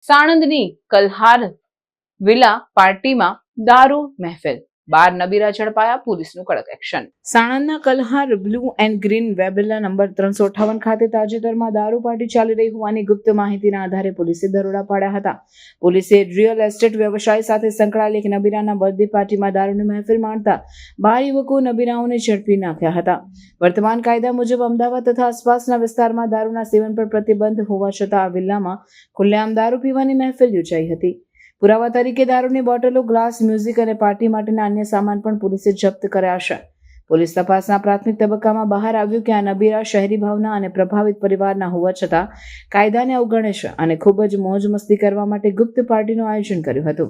સાણંદની કલહાર villa પાર્ટીમાં દારૂ મહેફિલ, 12 નબીરા ઝડપાયા, પોલીસનું કડક એક્શન. સાણંદના કલહાર બ્લુ એન્ડ ગ્રીન વેબેલા નંબર 358 ખાતે તાજેતરમાં દારૂ પાર્ટી ચાલી રહી હોવાની ગુપ્ત માહિતીના આધારે પોલીસે દરોડા પાડ્યા હતા. પોલીસે રિયલ એસ્ટેટ વ્યવસાય સાથે સંકળાયેલ એક નબીરાના બર્થડે પાર્ટીમાં દારૂની મહેફિલ માણતા 12 યુવકો નબીરાઓને ઝડપી નાખ્યા હતા. વર્તમાન કાયદા મુજબ અમદાવાદ તથા આસપાસના વિસ્તારમાં દારૂના સેવન પર પ્રતિબંધ હોવા છતાં આ વિલ્લામાં ખુલ્લેઆમ દારૂ પીવાની મહેફિલ યોજાઈ હતી. પુરાવા તરીકે દારૂની બોટલો, ગ્લાસ, મ્યુઝિક અને પાર્ટી માટેના અન્ય સામાન પણ પોલીસે જપ્ત કર્યા છે. પોલીસ તપાસના પ્રાથમિક તબક્કામાં બહાર આવ્યું કે આ નબીરા શહેરી ભાવના અને પ્રભાવિત પરિવારના હોવા છતાં કાયદાને અવગણે છે અને ખૂબ જ મોજ મસ્તી કરવા માટે ગુપ્ત પાર્ટીનું આયોજન કર્યું હતું.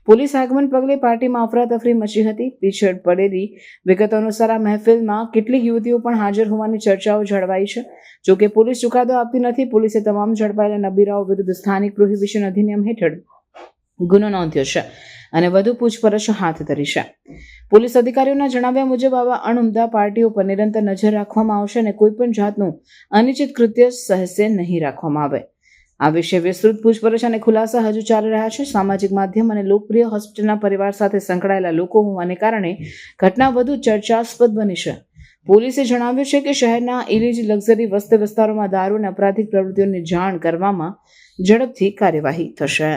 પોલીસ આગમન પગલે પાર્ટીમાં અફરાતફરી મચી હતી. પીછળ પડેલી વિગતો અનુસાર આ મહેફિલમાં કેટલીક યુવતીઓ પણ હાજર હોવાની ચર્ચાઓ જળવાઈ છે. જોકે પોલીસ ચુકાદો આપતી નથી. પોલીસે તમામ ઝડપાયેલા નબીરાઓ વિરુદ્ધ સ્થાનિક પ્રોહિબિશન અધિનિયમ હેઠળ ગુનો નોંધ્યો છે અને વધુ પૂછપરછ હાથ ધરી છે. પોલીસ અધિકારીઓના જણાવ્યા મુજબ આવા અણઉમદા પાર્ટીઓ પર નિરંતર નજર રાખવામાં આવશે અને કોઈપણ જાતનું અનિશ્ચિત કૃત્ય સહેશે નહીં રાખવામાં આવે. આ વિશે વિસ્તૃત પૂછપરછ અને ખુલાસા હજુ ચાલી રહ્યા છે. સામાજિક માધ્યમ અને લોકપ્રિય હોસ્પિટલના પરિવાર સાથે સંકળાયેલા લોકો હોવાને કારણે ઘટના વધુ ચર્ચાસ્પદ બની છે. પોલીસે જણાવ્યું છે કે શહેરના ઇલીજ લક્ઝરી વસ્તી વિસ્તારોમાં દારૂ અને અપરાધિક પ્રવૃત્તિઓની જાણ કરવામાં ઝડપથી કાર્યવાહી થશે.